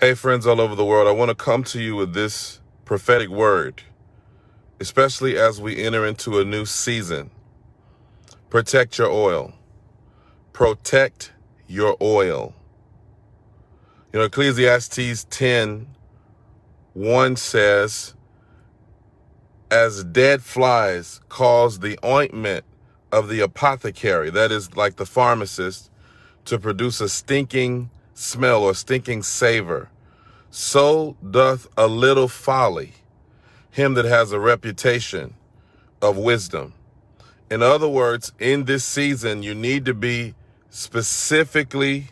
Hey, friends all over the world, I want to come to you with this prophetic word, especially as we enter into a new season. Protect your oil. Protect your oil. Ecclesiastes 10:1 says, as dead flies cause the ointment of the apothecary, that is like the pharmacist, to produce a stinking smell or stinking savor, so doth a little folly him that has a reputation of wisdom. In other words, in this season, you need to be specifically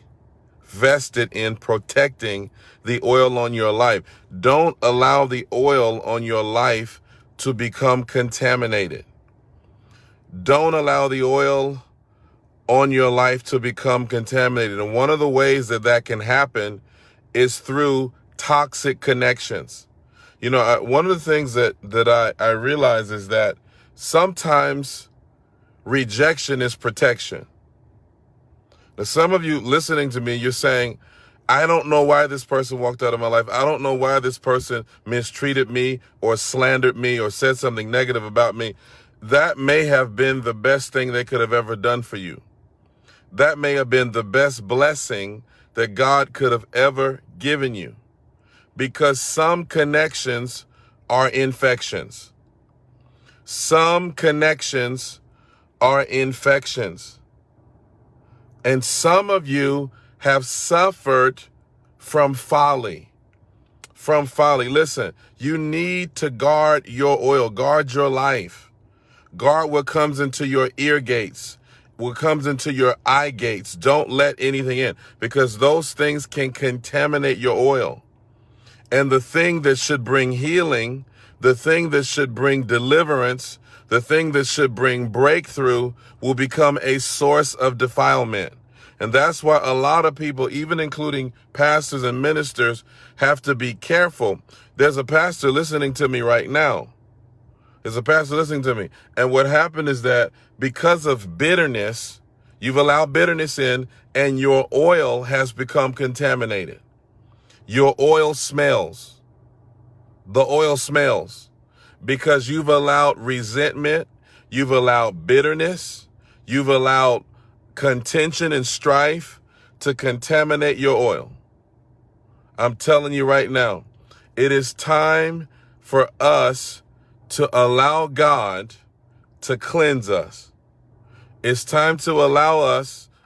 vested in protecting the oil on your life. Don't allow the oil on your life to become contaminated. Don't allow the oil on your life to become contaminated. And one of the ways that can happen is through toxic connections. One of the things that I realize is that sometimes rejection is protection. Now, some of you listening to me, you're saying, I don't know why this person walked out of my life. I don't know why this person mistreated me or slandered me or said something negative about me. That may have been the best thing they could have ever done for you. That may have been the best blessing that God could have ever given you. Because some connections are infections. Some connections are infections. And some of you have suffered from folly. From folly. Listen, you need to guard your oil, guard your life. Guard what comes into your ear gates, what comes into your eye gates. Don't let anything in, because those things can contaminate your oil. And the thing that should bring healing, the thing that should bring deliverance, the thing that should bring breakthrough will become a source of defilement. And that's why a lot of people, even including pastors and ministers, have to be careful. There's a pastor listening to me right now. There's a pastor listening to me. And what happened is that because of bitterness, you've allowed bitterness in and your oil has become contaminated. Your oil smells. The oil smells because you've allowed resentment, you've allowed bitterness, you've allowed contention and strife to contaminate your oil. I'm telling you right now, it is time for us to allow God to cleanse us. It's time to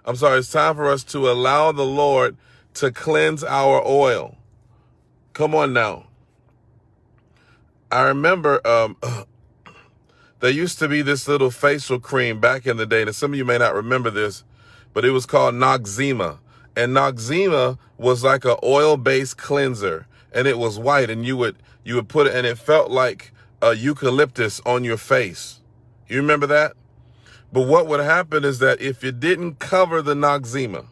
it's time for us to allow the Lord to cleanse our oil. Come on now. I remember there used to be this little facial cream back in the day, and some of you may not remember this, but it was called Noxzema. And Noxzema was like an oil-based cleanser, and it was white, and you would put it, and it felt like eucalyptus on your face. You remember that? But what would happen is that if you didn't cover the Noxzema,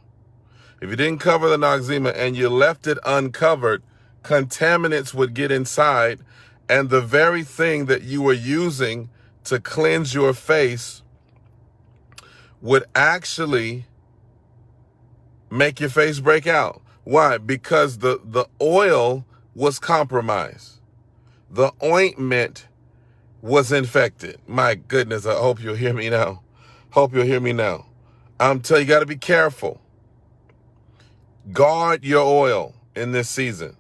and you left it uncovered, contaminants would get inside, and the very thing that you were using to cleanse your face would actually make your face break out. Why? Because the oil was compromised. The ointment was infected. My goodness, I hope you'll hear me now. I'm telling you, got to be careful. Guard your oil in this season.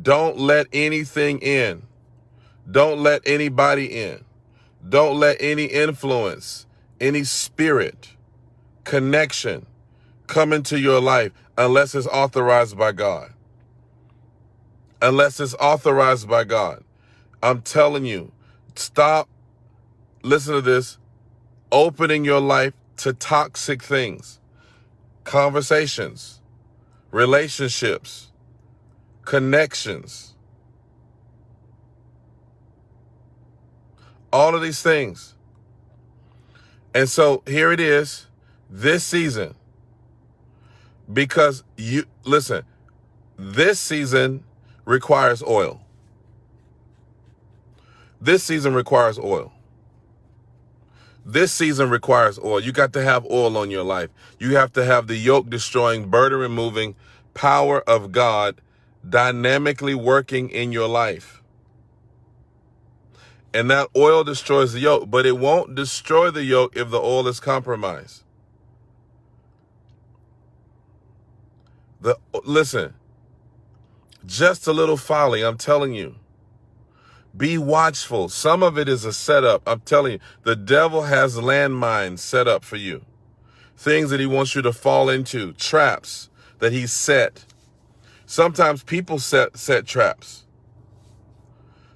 Don't let anything in. Don't let anybody in. Don't let any influence, any spirit, connection come into your life unless it's authorized by God. Unless it's authorized by God. I'm telling you, stop, listen to this, opening your life to toxic things, conversations, relationships, connections, all of these things. And so here it is, this season, because this season requires oil. This season requires oil. This season requires oil. You got to have oil on your life. You have to have the yoke destroying, burden removing power of God dynamically working in your life. And that oil destroys the yoke, but it won't destroy the yoke if the oil is compromised. Listen, just a little folly, I'm telling you. Be watchful. Some of it is a setup. I'm telling you, the devil has landmines set up for you. Things that he wants you to fall into, traps that he's set. Sometimes people set traps.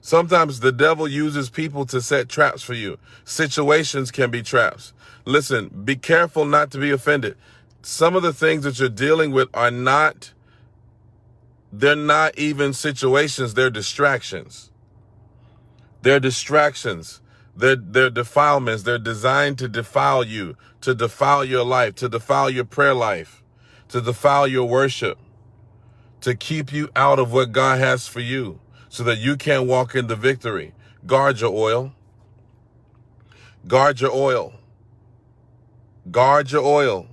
Sometimes the devil uses people to set traps for you. Situations can be traps. Listen, be careful not to be offended. Some of the things that you're dealing with they're not even situations, they're distractions. They're distractions. They're defilements. They're designed to defile you, to defile your life, to defile your prayer life, to defile your worship, to keep you out of what God has for you so that you can't walk into victory. Guard your oil. Guard your oil. Guard your oil.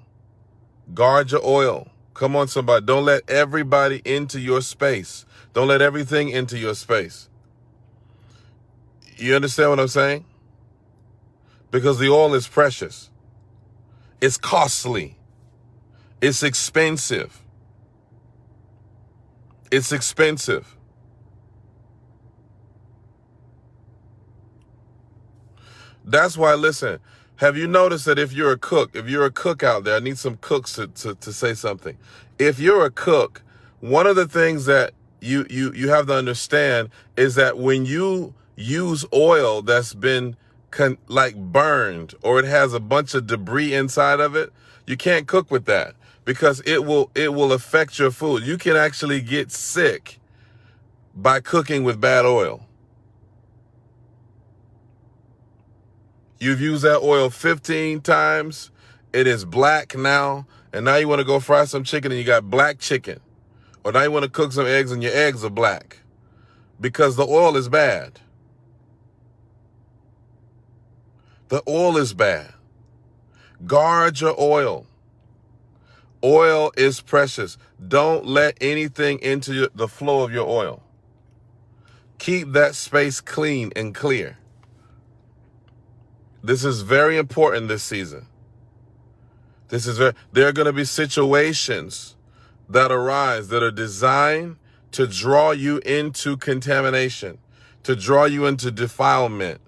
Guard your oil. Come on, somebody. Don't let everybody into your space. Don't let everything into your space. You understand what I'm saying? Because the oil is precious. It's costly. It's expensive. It's expensive. That's why, listen, have you noticed that if you're a cook out there, I need some cooks to say something. If you're a cook, one of the things that you have to understand is that when you use oil that's been burned, or it has a bunch of debris inside of it, you can't cook with that because it will affect your food. You can actually get sick by cooking with bad oil. You've used that oil 15 times. It is black now. And now you want to go fry some chicken and you got black chicken. Or now you want to cook some eggs and your eggs are black. Because the oil is bad. The oil is bad. Guard your oil. Oil is precious. Don't let anything into the flow of your oil. Keep that space clean and clear. This is very important this season. There are going to be situations that arise that are designed to draw you into contamination, to draw you into defilement,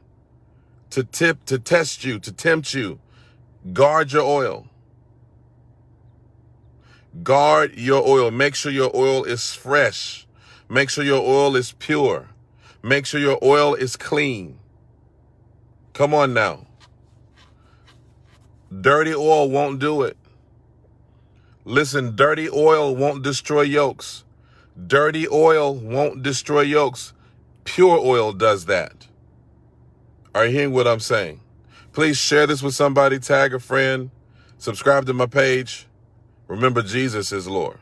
to test you, to tempt you. Guard your oil. Guard your oil. Make sure your oil is fresh. Make sure your oil is pure. Make sure your oil is clean. Come on now. Dirty oil won't do it. Listen, dirty oil won't destroy yokes. Dirty oil won't destroy yokes. Pure oil does that. Are you hearing what I'm saying? Please share this with somebody, tag a friend, subscribe to my page. Remember, Jesus is Lord.